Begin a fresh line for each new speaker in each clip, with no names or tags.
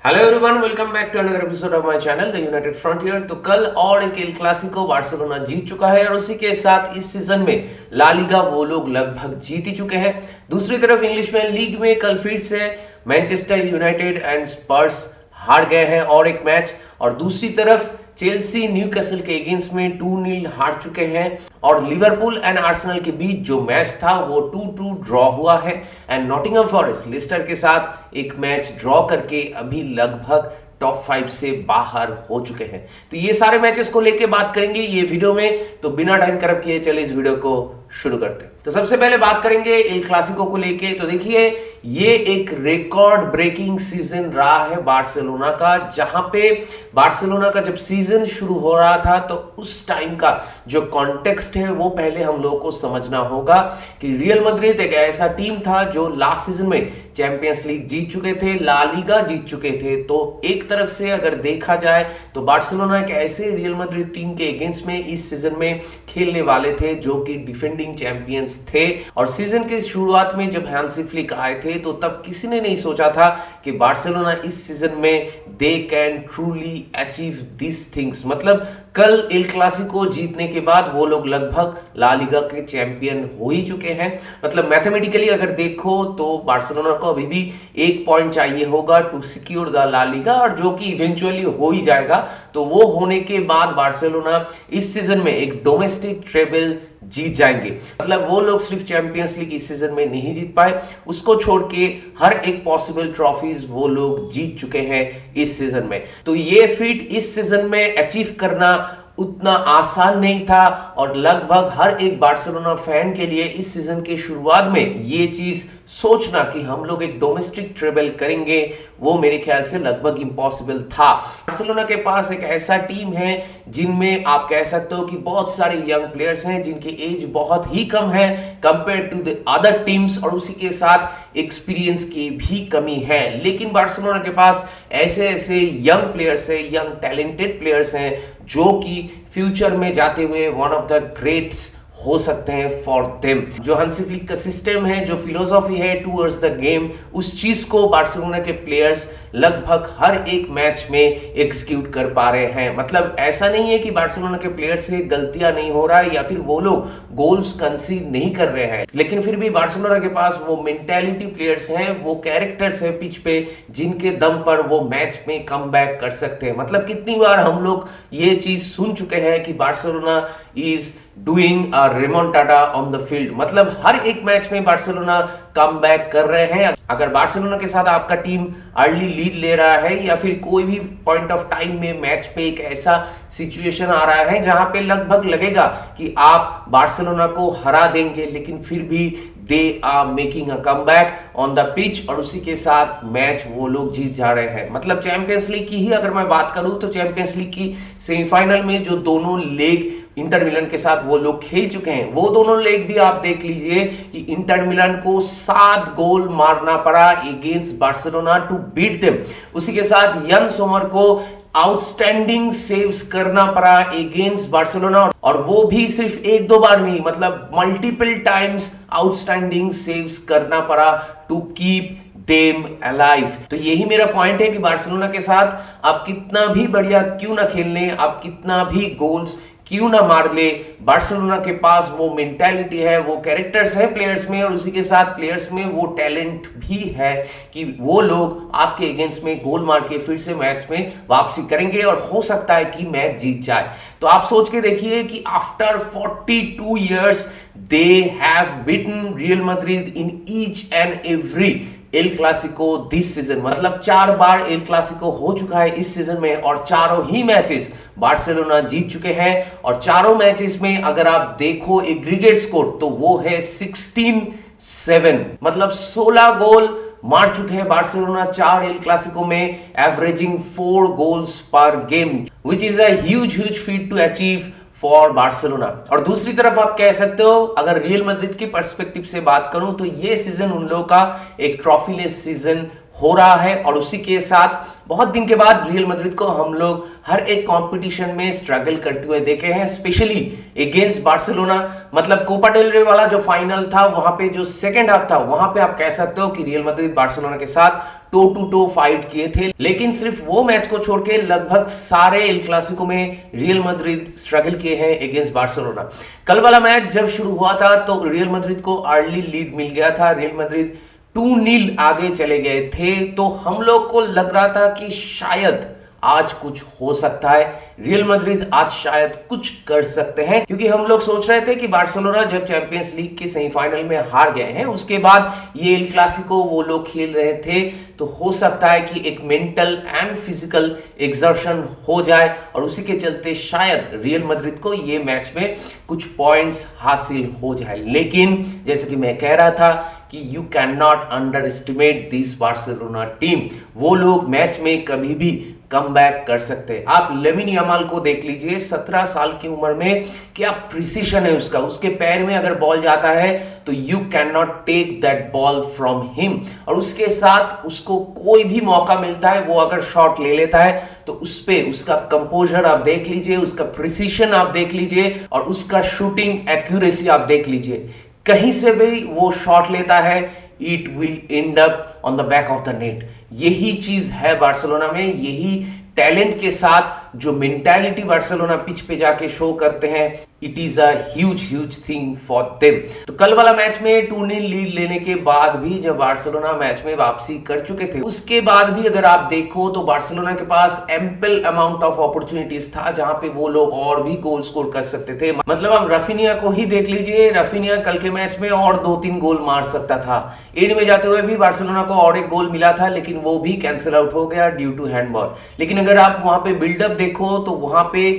Hello everyone, welcome back to another episode of my channel the United Frontier. तो कल और एक El Clasico Barcelona जीत चुका है और उसी के साथ इस सीजन में ला लीगा वो लोग लगभग जीत ही चुके हैं। दूसरी तरफ इंग्लिश में लीग में कल फिर से मैनचेस्टर यूनाइटेड एंड स्पर्स हार गए हैं और एक मैच, और दूसरी तरफ चेल्सी न्यूकैसल के अगेंस्ट में 2-0 हार चुके हैं। और लिवरपूल एंड आर्सेनल के बीच जो मैच था वो 2-2 ड्रॉ हुआ है एंड नॉटिंघम फॉरेस्ट लेस्टर के साथ एक मैच ड्रॉ करके अभी लगभग टॉप 5 से बाहर हो चुके हैं। तो ये सारे मैचेस को लेके बात करेंगे ये वीडियो में, तो बिना टाइम खराब किए चले इस वीडियो को शुरू करते हैं। तो सबसे पहले बात करेंगे एल क्लासिको को लेके। तो देखिए, ये एक रिकॉर्ड ब्रेकिंग सीजन रहा है बार्सिलोना का, जहां पे बार्सिलोना का जब सीजन शुरू हो रहा था तो उस टाइम का जो कॉन्टेक्स्ट है वो पहले हम लोगों को समझना होगा कि रियल मैड्रिड एक ऐसा टीम था जो लास्ट सीजन में चैंपियंस लीग जीत चुके थे, ला लीगा जीत चुके थे। तो एक तरफ से अगर देखा जाए तो बार्सिलोना एक ऐसे रियल मैड्रिड टीम के अगेंस्ट में इस सीजन में खेलने वाले थे जो कि डिफेंडिंग चैंपियंस थे। और सीजन के शुरुआत में जब हैंसी फ्लिक आए थे तो तब किसी ने नहीं सोचा था कि बार्सिलोना इस सीजन में they can truly achieve this things. मतलब कल एल क्लासिको जीतने के बाद वो लोग लगभग ला लीगा के चैंपियन हो ही चुके हैं। मतलब मैथमेटिकली अगर देखो तो बार्सिलोना को अभी भी 1 पॉइंट चाहिए होगा to secure the La Liga, और जो कि इवेंचुअली हो ही जाएगा। तो वो होने के बाद बार्सिलोना इस सीजन में एक डोमेस्टिक ट्रेबल जीत जाएंगे। मतलब वो लोग सिर्फ चैंपियंस लीग इस सीजन में नहीं जीत पाए, उसको छोड़ के हर एक पॉसिबल ट्रॉफीज वो लोग जीत चुके हैं इस सीजन में। तो ये फीट इस सीजन में अचीव करना उतना आसान नहीं था, और लगभग हर एक बार्सिलोना फैन के लिए इस सीजन के शुरुआत में ये चीज सोचना कि हम लोग एक डोमेस्टिक ट्रेबल करेंगे वो मेरे ख्याल से लगभग इम्पॉसिबल था। बार्सिलोना के पास एक ऐसा टीम है जिनमें आप कह सकते हो कि बहुत सारे यंग प्लेयर्स हैं जिनकी एज बहुत ही कम है compare to the other teams, और उसी के साथ एक्सपीरियंस की भी कमी है। लेकिन बार्सिलोना के पास ऐसे ऐसे यंग प्लेयर्स हैं, यंग टैलेंटेड प्लेयर्स हैं जो कि फ्यूचर में जाते हुए वन ऑफ द ग्रेट्स हो सकते हैं फॉर देम। जो हांसी फ्लिक का सिस्टम है, जो फिलोसॉफी है टूवर्ड्स द गेम, उस चीज को बार्सिलोना के प्लेयर्स लगभग हर एक मैच में एग्जीक्यूट कर पा रहे हैं। मतलब ऐसा नहीं है कि बार्सिलोना के प्लेयर्स से गलतियां नहीं हो रहा है या फिर वो लोग गोल्स कंसीड नहीं कर रहे हैं, लेकिन फिर भी बार्सिलोना के पास वो मेंटालिटी प्लेयर्स हैं, वो कैरेक्टर्स हैं पिच पे जिनके दम पर वो मैच में कम बैक कर सकते हैं। मतलब कितनी बार हम लोग ये चीज सुन चुके हैं कि Barcelona is doing a remontada on the field. मतलब हर एक मैच में बार्सिलोना कम बैक कर रहे हैं। अगर बार्सिलोना के साथ आपका टीम अर्ली लीड ले रहा है या फिर कोई भी पॉइंट ऑफ टाइम में मैच पे एक ऐसा सिचुएशन आ रहा है जहां पे लगभग लगेगा कि आप बार्सिलोना को हरा देंगे, लेकिन फिर भी they are making a comeback on the pitch, और उसी के साथ मैच वो लोग जीत जा रहे हैं। मतलब चैंपियंस लीग की ही अगर मैं बात करूं तो चैंपियंस लीग की सेमीफाइनल में जो दोनों लेग इंटर मिलन के साथ वो लोग खेल चुके हैं, वो दोनों लेग भी आप देख लीजिए कि इंटर मिलन को 7 गोल मारना पड़ा against Barcelona to beat them. उसी के साथ यन सोमर को आउटस्टैंडिंग सेव्स करना पड़ा अगेंस्ट बार्सिलोना, और वो भी सिर्फ 1-2 बार नहीं, मतलब मल्टीपल टाइम्स आउटस्टैंडिंग सेव्स करना पड़ा टू कीप देम अलाइव। तो यही मेरा पॉइंट है कि बार्सिलोना के साथ आप कितना भी बढ़िया क्यों ना खेल लें, आप कितना भी गोल्स क्यों ना मार ले, बार्सिलोना के पास वो मेंटालिटी है, वो कैरेक्टर्स है प्लेयर्स में, और उसी के साथ प्लेयर्स में वो टैलेंट भी है कि वो लोग आपके अगेंस्ट में गोल मार के फिर से मैच में वापसी करेंगे और हो सकता है कि मैच जीत जाए। तो आप सोच के देखिए कि after 42 years they have beaten real Madrid in each and every El Clasico this season. मतलब 4 बार एल क्लासिको हो चुका है इस सीजन में, और चारों ही मैचेस बार्सिलोना जीत चुके हैं। और चारों मैचेस में अगर आप देखो एग्रीगेट स्कोर तो वो है 16-7। मतलब 16 गोल मार चुके हैं बार्सिलोना 4 एल क्लासिको में, averaging 4 goals per game, which is a huge feat to achieve for Barcelona. और दूसरी तरफ आप कह सकते हो, अगर रियल मैड्रिड की पर्सपेक्टिव से बात करूं तो ये सीजन उन लोगों का एक ट्रॉफीलेस सीजन हो रहा है और उसी के साथ बहुत दिन के बाद रियल मैड्रिड को हम लोग हर एक कंपटीशन में स्ट्रगल करते हुए देखे हैं, स्पेशली अगेंस्ट बार्सिलोना। मतलब कोपा डेल रे वाला जो फाइनल था वहां पे जो सेकंड हाफ था वहां पे आप कह सकते हो कि रियल मैड्रिड बार्सिलोना के साथ टो टू टो फाइट किए थे, लेकिन सिर्फ वो मैच को छोड़ के लगभग सारे एल क्लासिको में रियल मैड्रिड स्ट्रगल किए हैं अगेंस्ट बार्सिलोना। कल वाला मैच जब शुरू हुआ था तो रियल मैड्रिड को अर्ली लीड मिल गया था, रियल मैड्रिड 2-0 आगे चले गए थे, तो हम लोग को लग रहा था कि शायद आज कुछ हो सकता है, रियल मैड्रिड आज शायद कुछ कर सकते हैं, क्योंकि हम लोग सोच रहे थे कि बार्सिलोना जब चैंपियंस लीग के सेमीफाइनल में हार गए हैं उसके बाद ये एल क्लासिको वो लोग खेल रहे थे, तो हो सकता है कि एक मेंटल एंड फिजिकल एक्सर्शन हो जाए और उसी के चलते शायद रियल मैड्रिड को ये मैच में कुछ पॉइंट्स हासिल हो जाए। लेकिन जैसे कि मैं कह रहा था कि you can not under estimate this Barcelona team, वो लोग मैच में कभी भी कम बैक कर सकते हैं। आप लेमिन यमाल को देख लीजिए, 17 साल की उम्र में क्या प्रिसीशन है उसका, उसके पैर में अगर बॉल जाता है तो you can not take that ball from him, और उसके साथ उसको कोई भी मौका मिलता है वो अगर शॉट ले लेता है तो उस पे उसका कंपोजर आप देख लीजिए, उसका प्रिसीशन आप देख लीजिए और उसका शूटिंग एक्यूरेसी आप देख लीजिए, कहीं से भी वो शॉट लेता है it will and up on the back of the net. यही चीज है बार्सिलोना में, यही टैलेंट के साथ जो मेंटालिटी बार्सिलोना पिच पे जाके शो करते हैं, it is a huge thing for them. तो कल वाला मैच में 2-0 लीड लेने के बाद भी जब बार्सिलोना मैच में वापसी कर चुके थे, उसके बाद भी अगर आप देखो तो बार्सिलोना के पास एम्पल अमाउंट ऑफ अपॉर्चुनिटीज था जहां पे वो लोग और भी गोल स्कोर कर सकते थे। मतलब आप रफीनिया को ही देख लीजिए, रफीनिया कल के मैच में और 2-3 गोल मार सकता था, एंड में जाते हुए भी बार्सिलोना को और एक गोल मिला था लेकिन वो भी कैंसिल आउट हो गया ड्यू टू हैंडबॉल। लेकिन अगर आप वहां पे बिल्डअप देखो तो वहां पे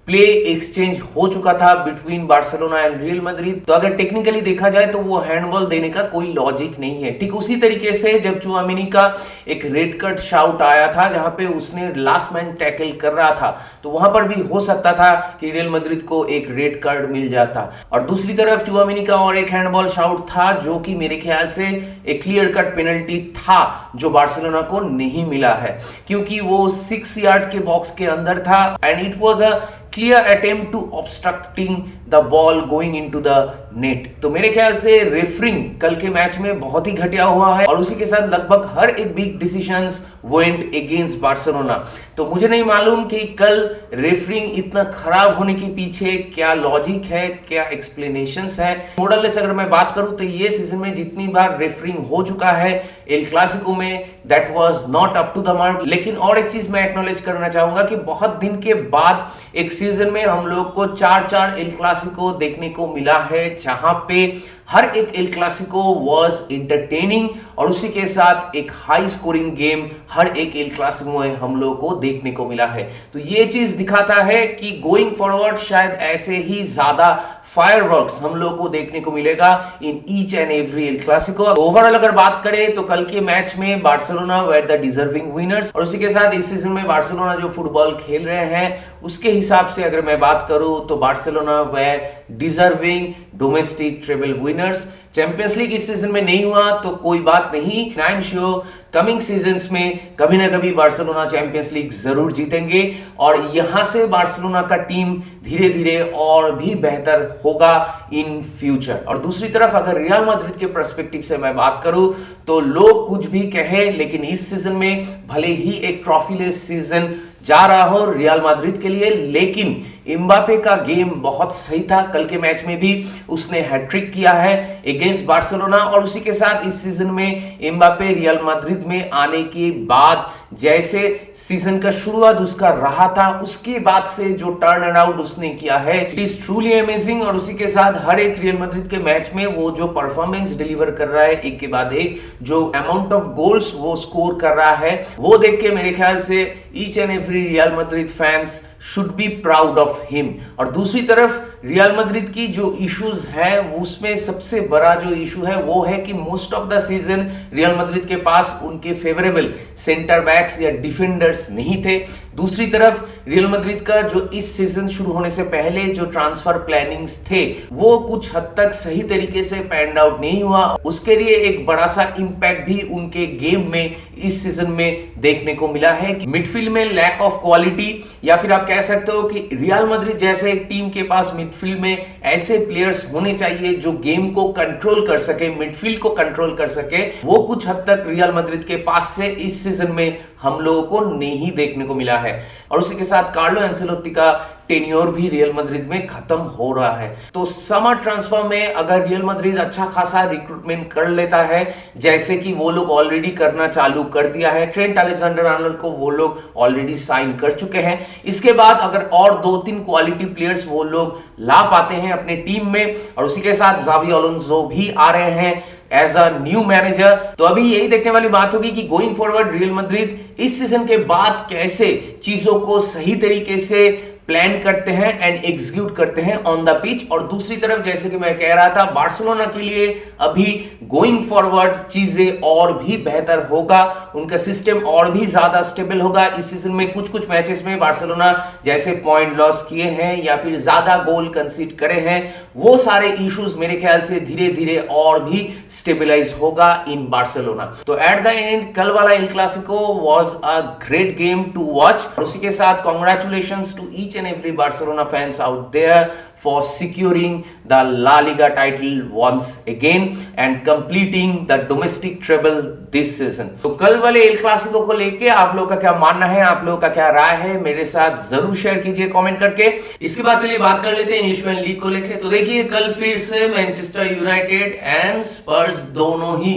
प्ले एक्सचेंज हो चुका था between Barcelona and real Madrid, तो अगर टेक्निकली देखा जाए तो वो हैंडबॉल देने का कोई लॉजिक नहीं है। ठीक उसी तरीके से जब चुआमिनी का एक रेड कार्ड शाउट आया था जहां पे उसने लास्ट मैन टैकल कर रहा था, तो वहां पर भी हो सकता था कि रियल मैड्रिड को एक रेड कार्ड मिल जाता। और दूसरी तरफ चुआमिनी का और एक हैंडबॉल शाउट था जो कि मेरे ख्याल से एक क्लियर कट पेनल्टी था जो बार्सिलोना को नहीं मिला है, क्योंकि वो 6 यार्ड के बॉक्स के अंदर था and it was a clear attempt to obstructing the ball going into the net। तो मेरे ख्याल से रेफरिंग कल के मैच में बहुत ही घटिया हुआ है और उसी के साथ लगभग हर एक big decisions went against Barcelona. तो मुझे नहीं मालूम कि कल रेफरिंग इतना खराब होने के पीछे क्या लॉजिक है, क्या एक्सप्लेनेशंस है। मोरलेस अगर मैं बात करूं तो ये सीजन में जितनी बार रेफरिंग हो चुका है एल क्लासिको में, that was not up to the mark. लेकिन और एक चीज मैं एक्नॉलेज करना चाहूंगा कि बहुत दिन के बाद एक सीजन में हम लोग को 4-4 एल क्लासिको देखने को मिला है जहां पे हर एक एल क्लासिको वाज एंटरटेनिंग और उसी के साथ एक हाई स्कोरिंग गेम हर एक एल क्लासिको में हम लोग को देखने को मिला है। तो ये चीज दिखाता है कि गोइंग फॉरवर्ड शायद ऐसे ही ज्यादा फायरवर्क्स हम लोग को देखने को मिलेगा इन each and every El Clasico. Overall अगर बात करें तो कल के मैच में Barcelona were the deserving winners और उसी के साथ इस सीजन में बार्सिलोना जो फुटबॉल खेल रहे हैं उसके हिसाब से अगर मैं बात करूं तो Barcelona were deserving domestic treble winners. Champions league इस सीजन में नहीं हुआ तो कोई बात नहीं, I am sure coming seasons में कभी ना कभी बार्सिलोना चैंपियंस लीग जरूर जीतेंगे और यहां से बार्सिलोना का टीम धीरे धीरे और भी बेहतर होगा इन फ्यूचर। और दूसरी तरफ अगर रियल मैड्रिड के पर्सपेक्टिव से मैं बात करूं तो लोग कुछ भी कहे लेकिन इस सीजन में भले ही एक ट्रॉफीलेस सीजन जा रहा हो रियल मैड्रिड के लिए, लेकिन एम्बापे का गेम बहुत सही था। कल के मैच में भी उसने हैट्रिक किया है अगेंस्ट बार्सिलोना और उसी के साथ इस सीजन में एम्बापे रियल मैड्रिड में आने के बाद जैसे सीजन का शुरुआत उसका रहा था उसके बाद से जो टर्न अराउंड उसने किया है इट इज ट्रूली अमेजिंग। और उसी के साथ हर एक रियल मैड्रिड के मैच में वो जो परफॉर्मेंस डिलीवर कर रहा है एक के बाद एक, जो अमाउंट ऑफ गोल्स वो स्कोर कर रहा है वो देख के मेरे ख्याल से each and every real Madrid fans should be proud of him. और दूसरी तरफ रियल मैड्रिड की जो इश्यूज है उसमें सबसे बड़ा जो इशू है वो है कि most of the season real Madrid के पास उनके फेवरेबल सेंटर बैक्स या डिफेंडर्स नहीं थे, दूसरी तरफ रियल मैड्रिड का जो इस सीजन शुरू होने से पहले जो ट्रांसफर प्लानिंग्स थे वो कुछ हद तक सही तरीके से पैंड आउट नहीं हुआ, उसके लिए एक बड़ा सा इंपैक्ट भी उनके गेम में इस सीजन में देखने को मिला है कि मिडफील्ड में लैक ऑफ क्वालिटी, या फिर आप कह सकते हो कि रियल मैड्रिड जैसे एक टीम के पास मिडफील्ड में ऐसे प्लेयर्स होने चाहिए जो गेम को कंट्रोल कर सके, मिडफील्ड को कंट्रोल कर सके, वो कुछ हद तक रियल मैड्रिड के पास से इस सीजन में हम लोगों को नहीं देखने को मिला है। और उसी के साथ कार्लो एंसेलोत्ती का टेन्योर भी रियल मैड्रिड में खत्म हो रहा है। तो समर ट्रांसफर में अगर रियल मैड्रिड अच्छा खासा रिक्रूटमेंट कर लेता है, जैसे कि वो लोग ऑलरेडी करना चालू कर दिया है, ट्रेंट अलेक्जेंडर-आर्नोल्ड को वो लोग ऑलरेडी साइन कर चुके हैं, इसके बाद अगर और 2-3 क्वालिटी प्लेयर्स वो लोग ला पाते हैं अपने टीम में, और उसी के साथ जावी अलोंसो भी आ रहे हैं एज अ न्यू मैनेजर, तो अभी यही देखने वाली बात होगी कि गोइंग फॉरवर्ड रियल मैड्रिड इस सीजन के बाद कैसे चीजों को सही तरीके से प्लान करते हैं एंड एग्जीक्यूट करते हैं ऑन द पिच। और दूसरी तरफ जैसे कि मैं कह रहा था, बार्सिलोना के लिए अभी गोइंग फॉरवर्ड चीजें और भी बेहतर होगा, उनका सिस्टम और भी ज्यादा स्टेबल होगा। इस सीजन में कुछ मैचेस में बार्सिलोना जैसे पॉइंट लॉस किए हैं या फिर ज्यादा गोल कंसीड करे हैं, वो सारे इश्यूज मेरे ख्याल से धीरे धीरे और भी स्टेबलाइज होगा इन बार्सिलोना। तो एट द एंड कल वाला El Clasico was a great game to watch, और उसी के साथ congratulations to each and every Barcelona fans out there for securing the La Liga title once again and completing the domestic treble this season। तो कल वाले El Clasico को लेके आप लोगों का क्या मानना है, आप लोगों का क्या राय है, मेरे साथ जरूर शेयर कीजिए कमेंट करके। इसके बाद चलिए बात कर लेते हैं इंग्लिश प्रीमियर लीग को लेके। तो देखिए कल फिर से मैनचेस्टर यूनाइटेड एंड स्पर्स दोनों ही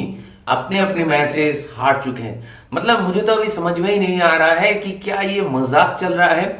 अपने अपने मैचेस हार चुके हैं। मतलब मुझे तो अभी समझ में ही नहीं आ रहा है कि क्या ये मजाक चल रहा है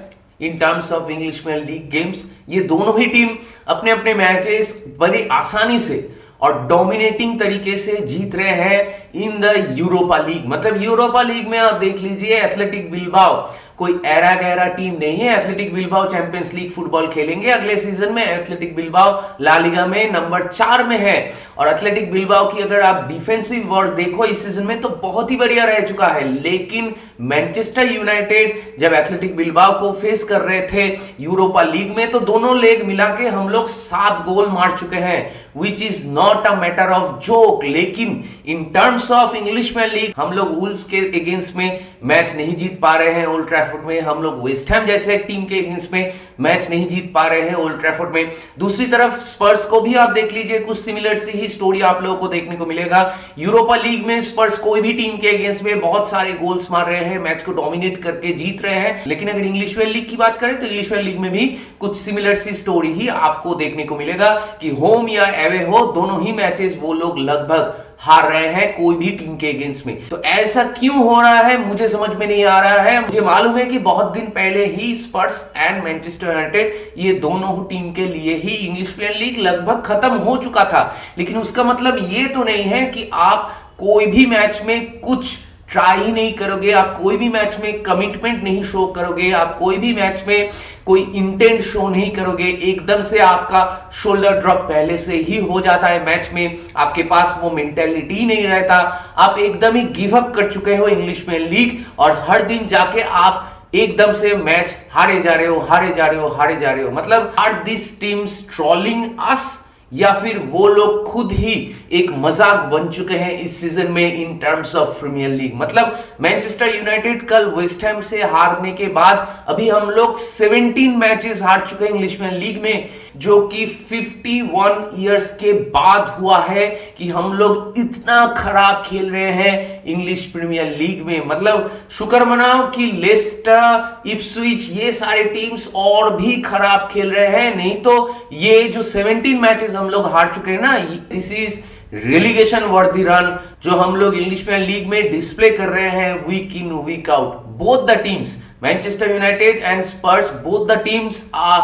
in terms of English Premier League games. ये दोनों ही टीम अपने अपने मैचेस बड़ी आसानी से और डोमिनेटिंग तरीके से जीत रहे हैं इन द यूरोपा लीग। मतलब यूरोपा लीग में आप देख लीजिए, एथलेटिक बिल्बाओ कोई ऐरा गैरा टीम नहीं है। Athletic Bilbao champions league football खेलेंगे अगले सीजन में। एथलेटिक बिल्बाओ ला लीगा में नंबर 4 में है, और एथलेटिक बिल्बाओ की अगर आप डिफेंसिव वर्ड देखो इस सीजन में तो बहुत ही बढ़िया रह चुका है। लेकिन मैनचेस्टर यूनाइटेड जब एथलेटिक बिल्बाओ को फेस कर रहे थे यूरोपा लीग में, तो दोनों लेग मिला के हम लोग 7 गोल मार चुके हैं, which is not a matter of joke. लेकिन in terms of English Premier League हम लोग वुल्व्स के अगेंस्ट में मैच नहीं जीत पा रहे हैं ओल्ड ट्रैफोर्ड में, हम लोग वेस्ट हैम जैसे एक टीम के अगेंस्ट में मैच नहीं जीत पा रहे हैं ओल्ड ट्रैफोर्ड में। दूसरी तरफ स्पर्स को भी आप देख लीजिए, कुछ सिमिलर सी ही स्टोरी आप लोगों को देखने को मिलेगा। यूरोपा लीग में स्पर्स कोई भी टीम के अगेंस्ट में बहुत सारे गोल्स मार रहे हैं, मैच को डोमिनेट करके जीत रहे हैं। लेकिन अगर इंग्लिश प्रीमियर लीग की बात करें तो इंग्लिश प्रीमियर लीग में भी कुछ सिमिलर सी स्टोरी ही आपको देखने को मिलेगा कि होम या एवे हो, दोनों ही मैचेस वो लोग लगभग हार रहे हैं कोई भी टीम के अगेंस्ट में। तो ऐसा क्यों हो रहा है मुझे समझ में नहीं आ रहा है। मुझे मालूम है कि बहुत दिन पहले ही स्पर्स एंड मैनचेस्टर यूनाइटेड ये दोनों टीम के लिए ही इंग्लिश प्रीमियर लीग लगभग खत्म हो चुका था। लेकिन उसका मतलब ये तो नहीं है कि आप कोई भी मैच में कुछ ट्राई ही नहीं करोगे, आप कोई भी मैच में कमिटमेंट नहीं शो करोगे, आप कोई भी मैच में कोई इंटेंट शो नहीं करोगे, एकदम से आपका शोल्डर ड्रॉप पहले से ही हो जाता है मैच में, आपके पास वो मेंटेलिटी नहीं रहता, आप एकदम ही गिव अप कर चुके हो इंग्लिश प्रीमियर लीग, और हर दिन जाके आप एकदम से मैच हारे जा रहे हो, हारे जा रहे हो, हारे जा रहे हो। मतलब आर दिस टीम्स ट्रोलिंग अस, या फिर वो लोग खुद ही एक मजाक बन चुके हैं इस सीजन में in terms of Premier League. मतलब मैनचेस्टर यूनाइटेड कल वेस्ट हैम से हारने के बाद अभी हम लोग 17 मैचेस हार चुके हैं इंग्लिश प्रीमियर लीग में, जो कि 51 इयर्स के बाद हुआ है कि हम लोग इतना खराब खेल रहे हैं इंग्लिश प्रीमियर लीग में। मतलब शुक्र मनाओ कि लेस्टर, इप्सविच ये सारे टीम्स और भी खराब खेल रहे हैं, नहीं तो ये जो 17 मैचेस हम लोग हार चुके हैं ना, this is relegation worthy run जो हम लोग इंग्लिश प्रीमियर लीग में डिस्प्ले कर रहे हैं week in week out. Both the teams Manchester United and Spurs, both the teams are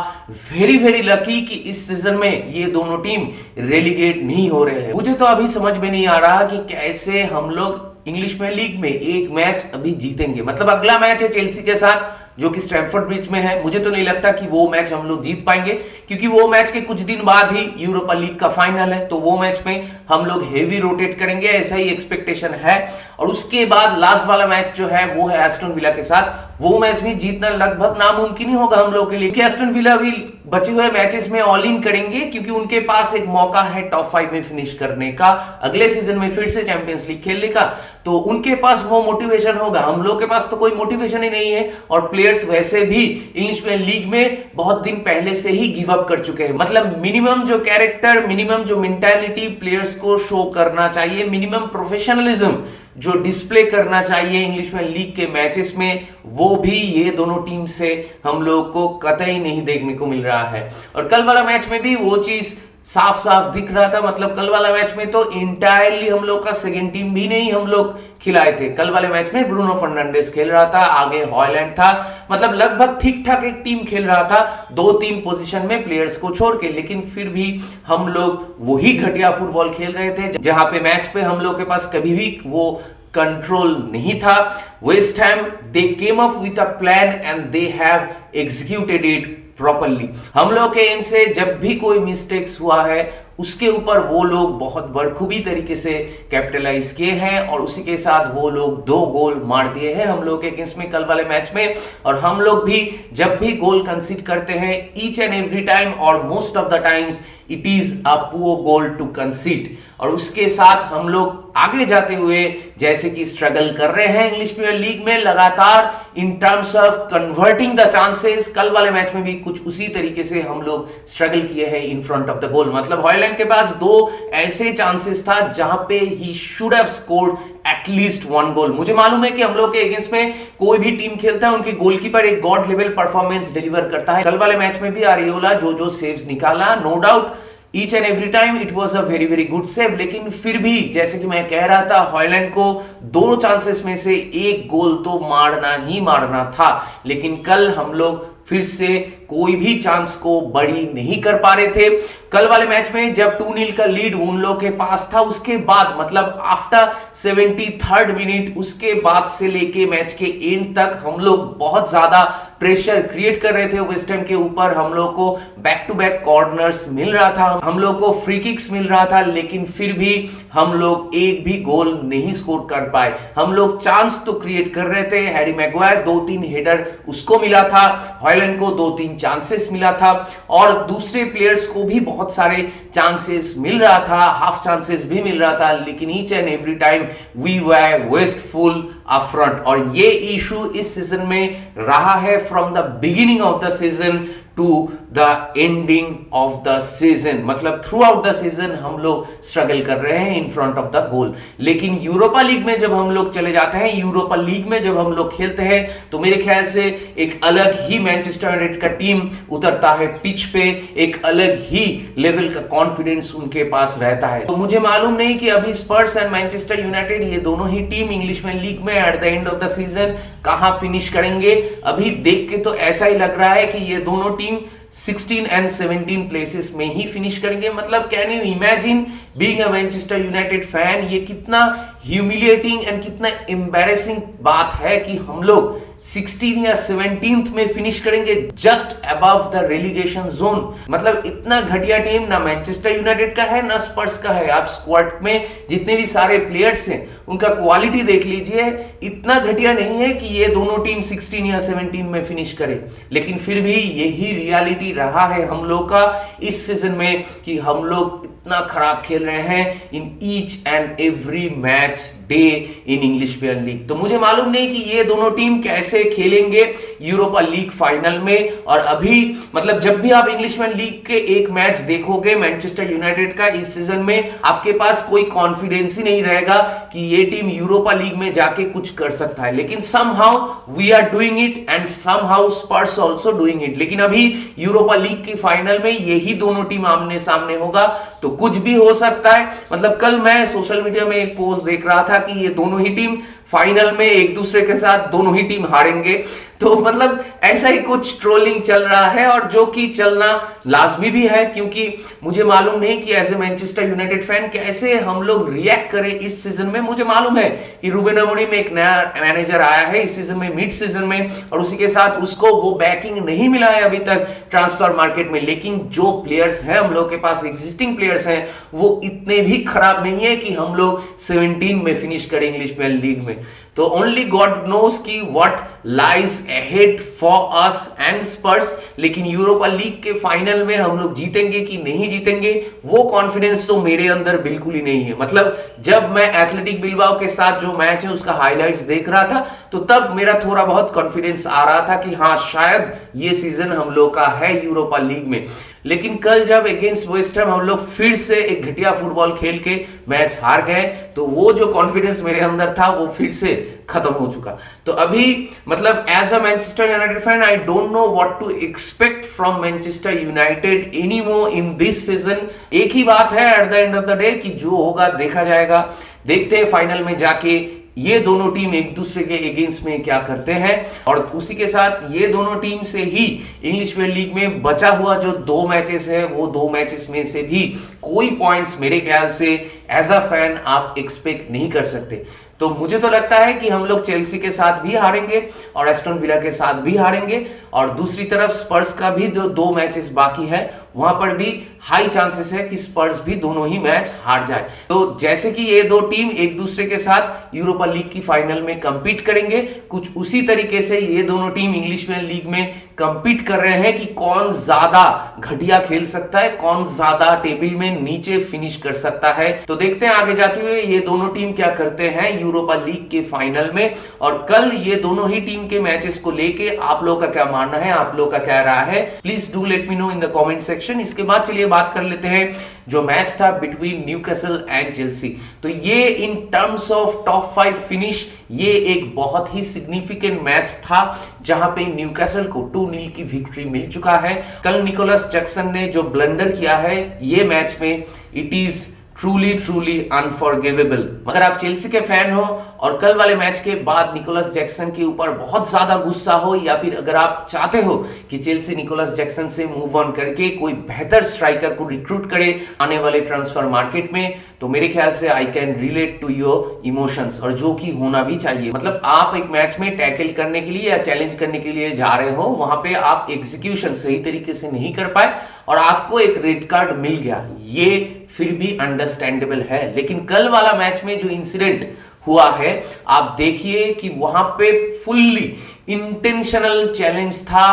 very lucky कि इस सीजन में ये दोनों टीम रेलीगेट नहीं हो रहे हैं। मुझे तो अभी समझ में नहीं आ रहा कि कैसे हम लोग इंग्लिश प्रीमियर लीग में एक मैच अभी जीतेंगे। मतलब अगला मैच है चेल्सी के साथ जो कि स्टैमफोर्ड ब्रिज में है। मुझे तो नहीं लगता कि वो मैच हम लोग जीत पाएंगे, क्योंकि वो मैच के कुछ दिन बाद ही यूरोपा लीग का फाइनल है, तो वो मैच में हम लोग हेवी रोटेट करेंगे, ऐसा ही एक्सपेक्टेशन है। और उसके बाद लास्ट वाला मैच जो है वो है एस्टन विला के साथ। वो मैच भी जीतना लगभग नामुमकिन ही होगा हम लोग के लिए, कि एस्टन विला भी बचे हुए मैचेस में ऑल इन करेंगे, क्योंकि उनके पास एक मौका है टॉप 5 में फिनिश करने का, अगले सीजन में फिर से चैंपियंस लीग खेलने का। तो उनके पास वो मोटिवेशन होगा, हम लोग के पास तो कोई मोटिवेशन ही नहीं है। और प्लेयर्स वैसे भी इंग्लिश प्रीमियर लीग में बहुत दिन पहले से ही गिव अप कर चुके हैं। मतलब मिनिमम जो कैरेक्टर, मिनिमम जो मेंटालिटी प्लेयर्स को शो करना चाहिए, मिनिमम प्रोफेशनलिज्म जो डिस्प्ले करना चाहिए इंग्लिश प्रीमियर लीग के मैचेस में, वो भी ये दोनों टीम से हम लोग को कतई नहीं देखने को मिल रहा है। और कल वाला मैच में भी वो चीज साफ साफ दिख रहा था। मतलब कल वाला मैच में तो इंटायरली हम लोग का सेकंड टीम भी नहीं हम लोग खिलाए थे। कल वाले मैच में ब्रूनो फर्नांडिस खेल रहा था, आगे हॉयलैंड था, मतलब लगभग ठीक ठाक एक टीम खेल रहा था 2-3 पोजीशन में प्लेयर्स को छोड़ के। लेकिन फिर भी हम लोग वही घटिया फुटबॉल खेल रहे थे, जहां पे मैच पे हम लोग के पास कभी भी वो कंट्रोल नहीं था। West Ham they came up with a plan and they have executed it properly. हम लोग के इनसे जब भी कोई मिस्टेक्स हुआ है उसके ऊपर वो लोग बहुत बखूबी तरीके से कैपिटलाइज किए हैं, और उसी के साथ वो लोग 2 गोल मार दिए हैं हम लोग के अगेंस्ट में कल वाले मैच में। और हम लोग भी जब भी गोल कंसीड करते हैं, ईच एंड एवरी टाइम और most of the times it is a poor goal to concede. और उसके साथ हम लोग आगे जाते हुए जैसे कि स्ट्रगल कर रहे हैं इंग्लिश प्रीमियर लीग में लगातार इन terms of converting the chances. कल वाले मैच में भी कुछ उसी तरीके से हम लोग स्ट्रगल किए हैं इन फ्रंट ऑफ द गोल। मतलब हॉयलैंड के पास 2 ऐसे चांसेस था जहां पे he should have scored at least 1 गोल। मुझे मालूम है कि हम लोग के अगेंस्ट में कोई भी टीम खेलता है, उनके गोलकीपर एक गॉड लेवल परफॉर्मेंस डिलीवर करता है। कल वाले मैच में भी आरियोला जो सेव्स निकाला, no doubt each and every time it was a very very good save. लेकिन फिर भी जैसे कि मैं कह रहा था, हॉयलैंड को 2 चांसेस में से 1 गोल तो मारना ही मारना था। लेकिन कल हम लोग फिर से कोई भी चांस को बड़ी नहीं कर पा रहे थे। कल वाले मैच में जब 2-0 का लीड उन लोग के पास था, उसके बाद मतलब आफ्टर 73rd मिनट, उसके बाद से लेके मैच के एंड तक हम लोग बहुत ज्यादा प्रेशर क्रिएट कर रहे थे वेस्ट हैम के ऊपर। हम लोग को बैक टू बैक कॉर्नर्स मिल रहा था, हम लोग को फ्री किक्स मिल रहा था, लेकिन फिर भी हम लोग एक भी गोल नहीं स्कोर कर पाए। हम लोग चांस तो क्रिएट कर रहे थे, हैरी मैगवायर 2-3 हेडर उसको मिला था, हॉयलैंड को 2-3 चांसेस मिला था, और दूसरे प्लेयर्स को भी बहुत सारे चांसेस मिल रहा था, हाफ चांसेस भी मिल रहा था। लेकिन each and every time we were wasteful up front. और ये इशू इस सीजन में रहा है from the beginning of the season to the ending of the season. मतलब थ्रू आउट द सीजन हम लोग स्ट्रगल कर रहे हैं in front of the goal. लेकिन यूरोपा लीग में जब हम लोग चले जाते हैं, यूरोपा लीग में जब हम लोग खेलते हैं, तो मेरे ख्याल से एक अलग ही मैनचेस्टर यूनाइटेड का टीम उतरता है पिच पे, एक अलग ही लेवल का कॉन्फिडेंस उनके पास रहता है। तो मुझे मालूम नहीं कि अभी स्पर्स एंड मैनचेस्टर यूनाइटेड, ये दोनों ही टीम इंग्लिश प्रीमियर लीग में eight the end of the season कहां फिनिश करेंगे। अभी देख के तो ऐसा ही लग रहा है कि ये दोनों टीम 16 एंड 17 प्लेसेस में ही फिनिश करेंगे। मतलब can you imagine being a Manchester United fan, ये कितना ह्यूमिलिएटिंग एंड कितना एम्बैरेसिंग बात है कि हम लोग 16 या 17th में फिनिश करेंगे, just above the relegation zone. मतलब इतना घटिया टीम ना मैनचेस्टर यूनाइटेड का है ना स्पर्स का है। आप स्क्वाड में जितने भी सारे प्लेयर्स हैं उनका क्वालिटी देख लीजिए, इतना घटिया नहीं है कि ये दोनों टीम 16 या 17 में फिनिश करे। लेकिन फिर भी यही रियलिटी रहा है हम लोग का इस सीजन में कि हम लोग इतना खराब खेल रहे हैं in each and every match day in English Premier League. तो मुझे मालूम नहीं कि ये दोनों टीम कैसे खेलेंगे यूरोपा लीग फाइनल में। और अभी मतलब जब भी आप इंग्लिश प्रीमियर लीग के एक मैच देखोगे मैनचेस्टर यूनाइटेड का इस सीजन में, आपके पास कोई कॉन्फिडेंस ही नहीं रहेगा कि ये टीम यूरोपा लीग में जाके कुछ कर सकता है। लेकिन somehow we are doing it and somehow Spurs also doing it. लेकिन अभी यूरोपा लीग की फाइनल में यही दोनों टीम आमने सामने होगा तो कुछ भी हो सकता है। मतलब कल मैं सोशल मीडिया में एक पोस्ट देख रहा था कि ये दोनों ही टीम फाइनल में एक दूसरे के साथ दोनों ही टीम हारेंगे। तो मतलब ऐसा ही कुछ ट्रोलिंग चल रहा है, और जो कि चलना लाजमी भी है, क्योंकि मुझे मालूम नहीं कि as a Manchester United fan कैसे हम लोग रिएक्ट करें इस सीजन में। मुझे मालूम है कि रूबेन अमोरिम में एक नया मैनेजर आया है इस सीजन में, मिड सीजन में, और उसी के साथ उसको वो बैकिंग नहीं मिला है अभी तक ट्रांसफर मार्केट में। लेकिन जो प्लेयर्स हैं हम लोग के पास, एग्जिस्टिंग प्लेयर्स हैं, वो इतने भी खराब नहीं है कि हम लोग 17 में फिनिश करें इंग्लिश प्रीमियर लीग में। तो ओनली गॉड नोस कि what lies ahead for us and Spurs. लेकिन यूरोपा लीग के फाइनल में हम लोग जीतेंगे कि नहीं जीतेंगे, वो कॉन्फिडेंस तो मेरे अंदर बिल्कुल ही नहीं है। मतलब जब मैं एथलेटिक बिल्बाओ के साथ जो मैच है उसका हाइलाइट्स देख रहा था, तो तब मेरा थोड़ा बहुत कॉन्फिडेंस आ रहा था कि हाँ, शायद ये सीजन हम लोग का है यूरोपा लीग में। लेकिन कल जब अगेंस्ट वेस्ट हैम हम लोग फिर से एक घटिया फुटबॉल खेल के मैच हार गए, तो वो जो कॉन्फिडेंस मेरे अंदर था वो फिर से खत्म हो चुका। तो अभी मतलब as a Manchester United fan, I don't know what to expect from Manchester United anymore in this season. एक ही बात है at the end of the day कि जो होगा देखा जाएगा। देखते हैं फाइनल में जाके ये दोनों टीम एक दूसरे के अगेंस्ट में क्या करते हैं, और उसी के साथ ये दोनों टीम से ही इंग्लिश प्रीमियर लीग में बचा हुआ जो 2 मैचेस है, वो 2 मैचेस में से भी कोई पॉइंट्स मेरे ख्याल से एज अ फैन आप एक्सपेक्ट नहीं कर सकते। तो मुझे तो लगता है कि हम लोग चेल्सी के साथ भी हारेंगे और एस्टन विला के साथ भी हारेंगे, और दूसरी तरफ स्पर्स का भी जो 2 मैचेस बाकी है वहां पर भी हाई चांसेस है कि स्पर्स भी दोनों ही मैच हार जाए। तो जैसे कि ये 2 टीम एक दूसरे के साथ यूरोपा लीग की फाइनल में कंपीट करेंगे, कुछ उसी तरीके से ये दोनों टीम इंग्लिश प्रीमियर लीग में कंपीट कर रहे हैं कि कौन ज्यादा घटिया खेल सकता है, कौन ज्यादा टेबल में नीचे फिनिश कर सकता है। तो देखते हैं आगे जाते हुए ये दोनों टीम क्या करते हैं यूरोपा लीग के फाइनल में। और कल ये दोनों ही टीम के मैचेस को लेके आप लोगों का क्या मानना है, आप लोगों का क्या राय है, please do let me know in the comment section. इसके बाद चलिए बात कर लेते हैं जो मैच था बिटवीन न्यूकैसल एंड चेल्सी। तो ये इन टर्म्स ऑफ टॉप 5 फिनिश ये एक बहुत ही सिग्निफिकेंट मैच था, जहां पे न्यूकैसल को 2-0 की विक्ट्री मिल चुका है। कल निकोलस जैक्सन ने जो ब्लंडर किया है ये मैच में, इट इज ट्रूली अनफॉरगिवेबल। अगर आप चेल्सी के फैन हो और कल वाले मैच के बाद निकोलस जैक्सन के ऊपर बहुत ज्यादा गुस्सा हो, या फिर अगर आप चाहते हो कि चेल्सी निकोलस जैक्सन से मूव ऑन करके कोई बेहतर स्ट्राइकर को रिक्रूट करे आने वाले ट्रांसफर मार्केट में, तो मेरे ख्याल से I can relate to your emotions, और जो कि होना भी चाहिए। मतलब आप एक मैच में टैकल करने के लिए या चैलेंज करने के लिए जा रहे हो, वहां पे आप एग्जीक्यूशन सही तरीके से नहीं कर पाए और आपको एक रेड कार्ड मिल गया, ये फिर भी अंडरस्टैंडेबल है। लेकिन कल वाला मैच में जो इंसिडेंट हुआ है, आप देखिए कि वहां पे फुल्ली इंटेंशनल चैलेंज था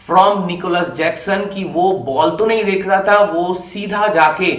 फ्रॉम निकोलस जैक्सन, की वो बॉल तो नहीं देख रहा था, वो सीधा जाके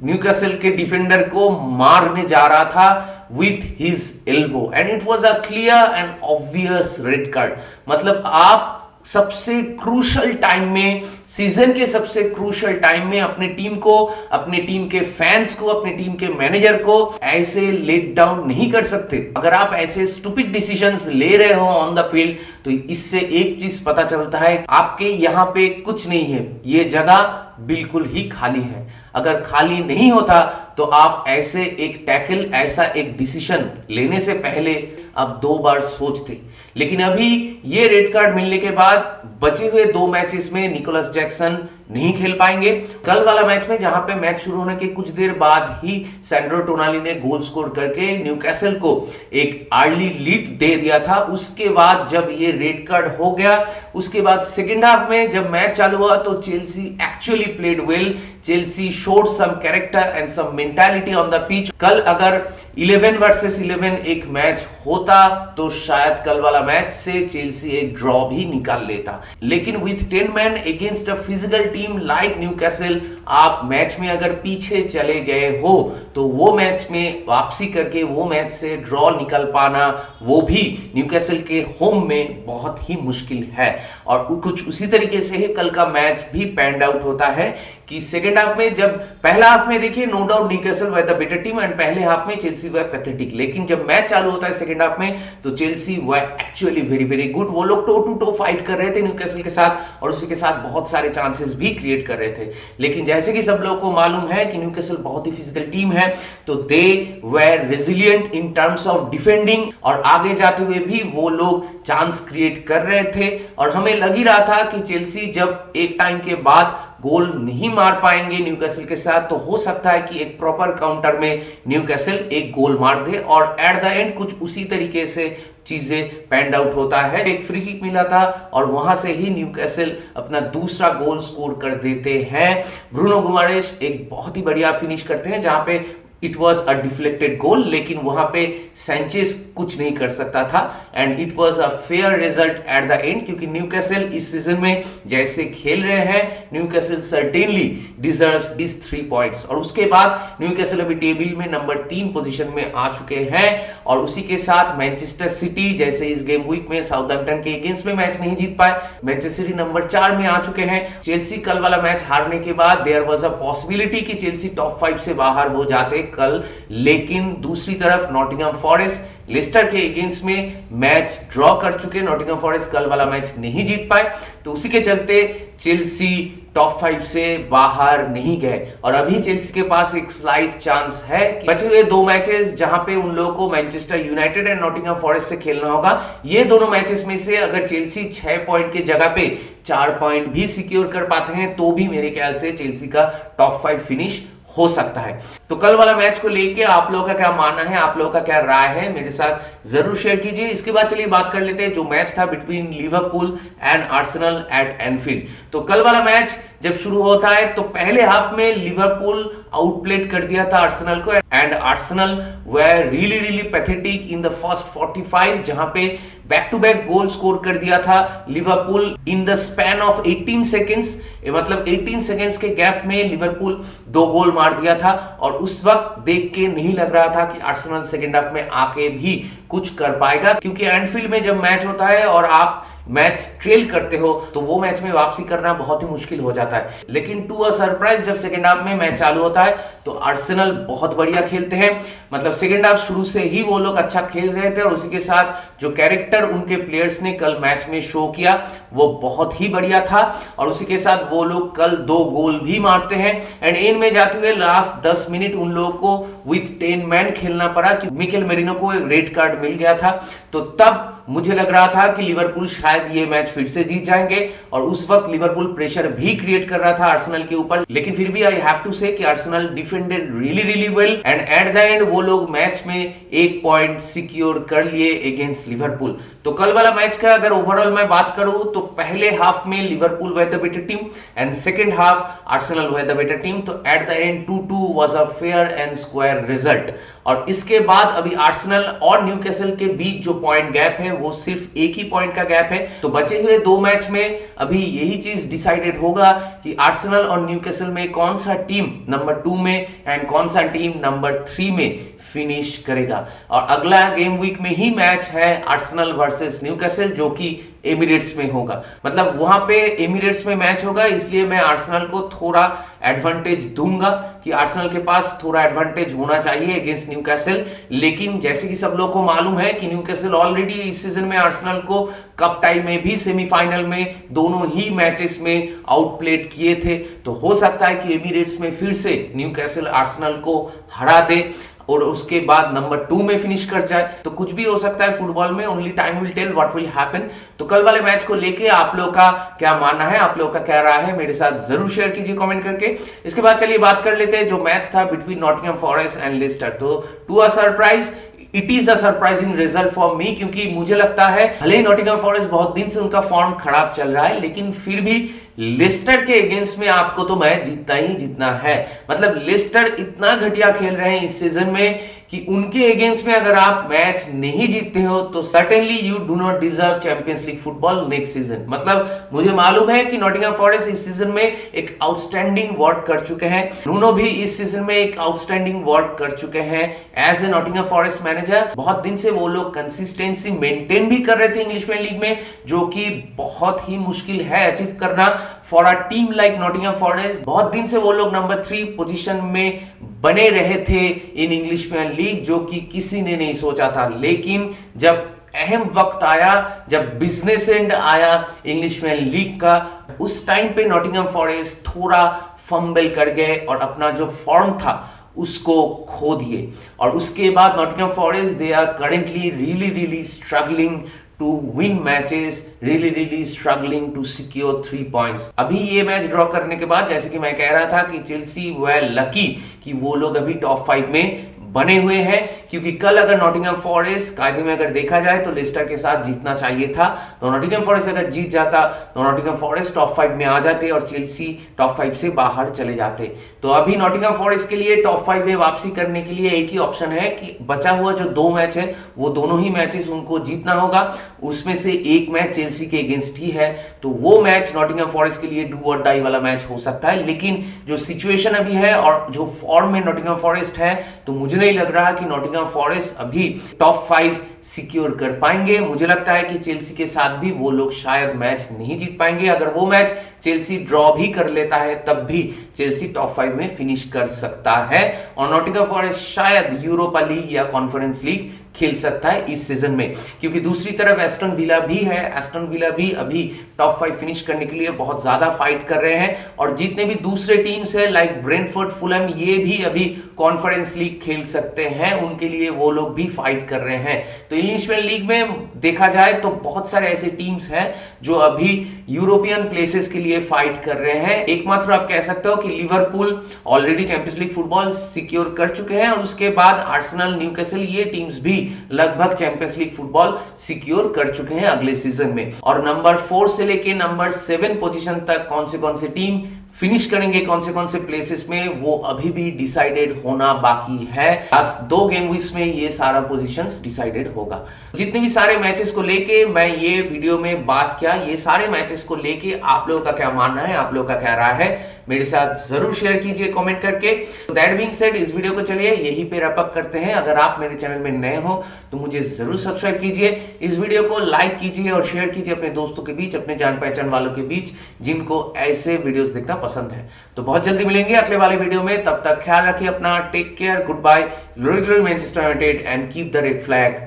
न्यूकैसल के डिफेंडर को मारने जा रहा था with his elbow, and it was a clear and obvious red card. मतलब आप सबसे क्रूशल टाइम में, सीजन के सबसे क्रूशल टाइम में अपने टीम को, अपने टीम के फैंस को, अपने टीम के मैनेजर को ऐसे लेट डाउन नहीं कर सकते। अगर आप ऐसे स्टूपिड डिसीजंस ले रहे हो ऑन द फील्ड, तो इससे एक चीज पता चलता है, आपके यहां पे कुछ नहीं है, ये जगह बिल्कुल ही खाली है। अगर खाली नहीं होता तो आप ऐसे एक टैकल, ऐसा एक डिसीजन लेने से पहले आप 2 बार सोचते। लेकिन अभी ये रेड कार्ड मिलने के बाद बचे हुए 2 मैचेस में निकोलस जैक्सन नहीं खेल पाएंगे। कल वाला मैच में, जहां पे मैच शुरू होने के कुछ देर बाद ही सैंड्रो टोनाली ने गोल स्कोर करके न्यूकैसल को एक अर्ली लीड दे दिया था, उसके बाद जब ये रेड कार्ड हो गया, उसके बाद सेकेंड हाफ में जब मैच चालू हुआ तो Chelsea actually played well, Chelsea showed some character and some mentality on the pitch. कल अगर 11 वर्सेस 11 एक मैच होता तो शायद कल वाला मैच से चेल्सी एक ड्रॉ भी निकाल लेता। लेकिन with 10 man against a physical team like Newcastle, आप मैच में अगर पीछे चले गए हो तो वो मैच में वापसी करके वो मैच से ड्रॉ निकल पाना, वो भी न्यूकैसल के होम में बहुत ही मुश्किल है। और कुछ उसी तरीके से ही कल का मैच भी पैंड आउट होता है कि सेकेंड हाफ में, जब पहला हाफ में देखिए no doubt Newcastle were the better team and पहले हाफ में चेल्सी चेल्सी वर पैथेटिक। लेकिन जब मैच चालू होता है सेकंड हाफ में तो Chelsea were actually very very good. वो लोग टो टू टो फाइट कर रहे थे न्यूकासल के साथ और उसी के साथ बहुत सारे चांसेस भी क्रिएट कर रहे थे। लेकिन जैसे कि सब लोगों को मालूम है कि न्यूकासल बहुत ही फिजिकल टीम है, तो they were resilient in terms of defending, और आगे जाते हुए भी वो लोग चांस क्रिएट कर रहे थे। और हमें लग ही रहा था कि चेल्सी जब एक टाइम के बाद गोल नहीं मार पाएंगे न्यूकासल के साथ, तो हो सकता है कि एक प्रॉपर काउंटर में न्यूकासल एक गोल मार दे, और एट द एंड कुछ उसी तरीके से चीजें पैंड आउट होता है। एक फ्री किक मिला था और वहां से ही न्यूकासल अपना दूसरा गोल स्कोर कर देते हैं। ब्रूनो गुमारेश एक बहुत ही बढ़िया फिनिश करते हैं जहां पे इट वॉज अ डिफ्लेक्टेड गोल, लेकिन वहां पे सैंचेज कुछ नहीं कर सकता था and it was a fair result eight the and, क्योंकि न्यूकासल इस सीजन में जैसे खेल रहे हैं, Newcastle certainly deserves this 3 points. और उसके बाद न्यूकासल अभी टेबल में नंबर 3 पोजीशन में आ चुके हैं, और उसी के साथ मैनचेस्टर सिटी जैसे इस गेम वीक में साउथहैम्पटन के अगेंस्ट में मैच नहीं जीत पाए, मैनचेस्टर सिटी नंबर 4 में आ चुके हैं। चेल्सी कल वाला मैच हारने के बाद देयर वाज अ पॉसिबिलिटी कि चेल्सी टॉप 5 से बाहर हो जाते कल, लेकिन दूसरी तरफ नॉटिंघम फॉरेस्ट लेस्टर के अगेंस्ट में मैच ड्रॉ कर चुके। नॉटिंघम फॉरेस्ट कल वाला मैच नहीं जीत पाए, तो उसी के चलते चेल्सी टॉप 5 से बाहर नहीं गए। और अभी चेल्सी के पास एक स्लाइट चांस है कि बचे हुए 2 मैचेस जहां पे उन लोगों को Manchester United and Nottingham forest से खेलना होगा, ये दोनों मैचेस में से अगर चेल्सी 6 पॉइंट के जगह पे 4 पॉइंट भी सिक्योर कर पाते हैं तो भी मेरे ख्याल से चेल्सी का टॉप 5 फिनिश हो सकता है। तो कल वाला मैच को लेके आप लोगों का क्या मानना है, आप लोगों का क्या राय है, मेरे साथ जरूर शेयर कीजिए। इसके बाद चलिए बात कर लेते हैं जो मैच था between Liverpool and Arsenal at Anfield. तो कल वाला मैच जब शुरू होता है तो पहले हाफ में लिवरपूल आउटप्लेड कर दिया था आर्सेनल को, and Arsenal were really pathetic in the first 45, जहां पे back to back goal score कर दिया था Liverpool in the span of 18 seconds. मतलब 18 सेकेंड्स के गैप में लिवरपूल 2 गोल मार दिया था, और उस वक्त देख के नहीं लग रहा था कि आर्सेनल सेकेंड हाफ में आके भी कुछ कर पाएगा, क्योंकि एनफील्ड में जब मैच होता है और आप मैच ट्रेल करते हो तो वो मैच में वापसी करना बहुत ही मुश्किल हो जाता है। लेकिन टू अ सरप्राइज जब सेकंड हाफ में मैच चालू होता है तो आर्सेनल बहुत बढ़िया खेलते हैं। मतलब सेकंड हाफ शुरू से ही वो लोग अच्छा खेल रहे थे, और उसी के साथ जो कैरेक्टर उनके प्लेयर्स ने कल मैच में शो किया वो बहुत ही बढ़िया था, और उसी के साथ वो लोग कल 2 गोल भी मारते हैं। एंड एंड में जाते हुए लास्ट 10 मिनट उन लोगों को विथ 10 मैन खेलना पड़ा कि मिकेल मेरिनो को एक रेड कार्ड मिल गया था, तो तब मुझे लग रहा था कि लिवरपूल शायद ये मैच फिर से जीत जाएंगे, और उस वक्त लिवरपूल प्रेशर भी क्रिएट कर रहा था आर्सेनल के ऊपर। लेकिन फिर भी आई हैव टू से कि Arsenal defended really well, and eight the and वो लोग मैच में 1 पॉइंट सिक्योर कर लिए अगेंस्ट लिवरपूल। तो कल वाला मैच का अगर ओवरऑल मैं बात करूं तो पहले हाफ में Liverpool were the better team and second half Arsenal were the better team. तो at the end 2-2 was a fair and square result. और इसके बाद अभी आर्सेनल और न्यूकासल के बीच जो पॉइंट गैप है वो सिर्फ 1 ही पॉइंट का गैप है। तो बचे हुए 2 मैच में अभी यही चीज डिसाइडेड होगा कि आर्सेनल और न्यूकासल में कौन सा टीम नंबर 2 में एंड कौन सा टीम नंबर 3 में फिनिश करेगा। और अगला गेम वीक में ही मैच है आर्सेनल वर्सेस न्यूकासल, जो कि एमिरेट्स में होगा। मतलब वहां पे एमिरेट्स में मैच होगा, इसलिए मैं आर्सेनल को थोड़ा एडवांटेज दूंगा कि आर्सेनल के पास थोड़ा एडवांटेज होना चाहिए अगेंस्ट न्यूकासल। लेकिन जैसे कि सब लोगों को मालूम है कि न्यूकासल ऑलरेडी इस सीजन में आर्सेनल को कप टाई में भी सेमीफाइनल में दोनों ही मैचेस में आउटप्लेड किए थे, तो हो सकता है कि एमिरेट्स में फिर से न्यूकासल आर्सेनल को हरा दे और उसके बाद नंबर 2 में फिनिश कर जाए। तो कुछ भी हो सकता है फुटबॉल में, only time will tell what will happen. तो कल वाले मैच को लेके आप लोगों का क्या मानना है, आप लोगों का क्या राय है, मेरे साथ जरूर शेयर कीजिए कमेंट करके। इसके बाद चलिए बात कर लेते हैं जो मैच था between Nottingham Forest and Leicester. तो to a surprise it is a surprising result for me, क्योंकि मुझे लगता है भले ही नॉटिंघम फॉरेस्ट बहुत दिन से उनका फॉर्म खराब चल रहा है, लेकिन फिर भी लेस्टर के अगेंस्ट में आपको तो मैच जीतना ही जीतना है। मतलब लेस्टर इतना घटिया खेल रहे हैं इस सीजन में कि उनके अगेंस्ट में अगर आप मैच नहीं जीतते हो तो certainly you do not deserve champions league football next season. मतलब मुझे मालूम है कि नॉटिंघम फॉरेस्ट इस सीजन में एक आउटस्टैंडिंग वर्क कर चुके हैं, नुनो भी इस सीजन में एक आउटस्टैंडिंग वर्क कर चुके हैं as a Nottingham Forest manager. बहुत दिन से वो लोग कंसिस्टेंसी मेंटेन भी कर रहे थे इंग्लिश प्रीमियर लीग में, जो कि बहुत ही मुश्किल है अचीव करना। For a team like Nottingham forest. बहुत दिन से वो लोग नंबर 3 पोजीशन में बने रहे थे इन इंग्लिश प्रीमियर लीग, जो कि किसी ने नहीं सोचा था। लेकिन जब अहम वक्त आया, जब बिजनेस एंड आया इंग्लिश प्रीमियर लीग का, उस टाइम पे नॉटिंघम फॉरेस्ट थोड़ा फंबल कर गए और अपना जो फॉर्म था उसको खो दिए। और उसके बाद Nottingham Forest they are currently really struggling to win matches, really struggling to secure 3 points. अभी ये मैच ड्रॉ करने के बाद, जैसे कि मैं कह रहा था कि चेल्सी वे लकी कि वो लोग अभी टॉप 5 में बने हुए हैं, क्योंकि कल अगर नॉटिंघम फॉरेस्ट कायदे में अगर देखा जाए तो लेस्टर के साथ जीतना चाहिए था, तो नॉटिंघम फॉरेस्ट अगर जीत जाता तो नॉटिंघम फॉरेस्ट टॉप 5 में आ जाते और चेल्सी टॉप 5 से बाहर चले जाते। तो अभी नॉटिंघम फॉरेस्ट के लिए टॉप 5 में वापसी करने के लिए एक ही ऑप्शन है कि बचा हुआ जो 2 मैच है वो दोनों ही मैचेस उनको जीतना होगा। उसमें से एक मैच चेल्सी के अगेंस्ट ही है, तो वो मैच नॉटिंघम फॉरेस्ट के लिए डू और डाई वाला मैच हो सकता है। लेकिन जो सिचुएशन अभी है और जो फॉर्म में नॉटिंघम फॉरेस्ट है, तो मुझे नहीं लग रहा कि नॉटिंघम फॉरेस्ट अभी टॉप 5 सिक्योर कर पाएंगे। मुझे लगता है कि चेल्सी के साथ भी वो लोग शायद मैच नहीं जीत पाएंगे। अगर वो मैच चेल्सी ड्रॉ भी कर लेता है तब भी चेल्सी टॉप 5 में फिनिश कर सकता है और नॉटिंघम फॉरेस्ट शायद यूरोपा लीग या कॉन्फ्रेंस लीग खेल सकता है इस सीजन में। क्योंकि दूसरी तरफ एस्टन विला भी है, एस्टन विला भी अभी टॉप 5 फिनिश करने के लिए बहुत ज्यादा फाइट कर रहे हैं और जितने भी दूसरे टीम्स है लाइक ब्रेंटफोर्ड, फुलहम, ये भी अभी कॉन्फ्रेंस लीग खेल सकते हैं, उनके लिए वो लोग भी फाइट कर रहे हैं। तो इंग्लिश प्रीमियर लीग में देखा जाए तो बहुत सारे ऐसे टीम्स हैं जो अभी यूरोपियन प्लेसेस के लिए फाइट कर रहे हैं। एकमात्र आप कह सकते हो कि Liverpool already champions league football secure कर चुके हैं और उसके बाद आर्सेनल, न्यूकासल, ये टीम्स भी लगभग चैंपियंस लीग फुटबॉल सिक्योर कर चुके हैं अगले सीजन में। और नंबर 4 से लेके नंबर 7 पोजीशन तक कौन से टीम फिनिश करेंगे कौन से प्लेसेस में, वो अभी भी डिसाइडेड होना बाकी है। लास्ट 2 गेम वीक्स में ये सारा पोजीशंस डिसाइडेड होगा। जितने भी सारे मैचेस को लेके मैं ये वीडियो में बात किया, ये सारे मैचेस को लेके आप लोगों का क्या मानना है, आप लोगों का क्या राय है, मेरे साथ जरूर शेयर कीजिए कमेंट करके। दैट बीइंग सेड, इस वीडियो को चलिए यहीं पे रैप अप करते हैं। अगर आप मेरे चैनल में नए हो तो मुझे जरूर सब्सक्राइब कीजिए, इस वीडियो को लाइक कीजिए और शेयर कीजिए अपने दोस्तों के बीच, अपने जान पहचान वालों के बीच जिनको ऐसे वीडियोस देखना पसंद है। तो बहुत जल्दी मिलेंगे अगले वाले वीडियो में, तब तक ख्याल रखिए अपना, take care, goodbye, glory glory Manchester United and keep the red flag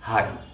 high.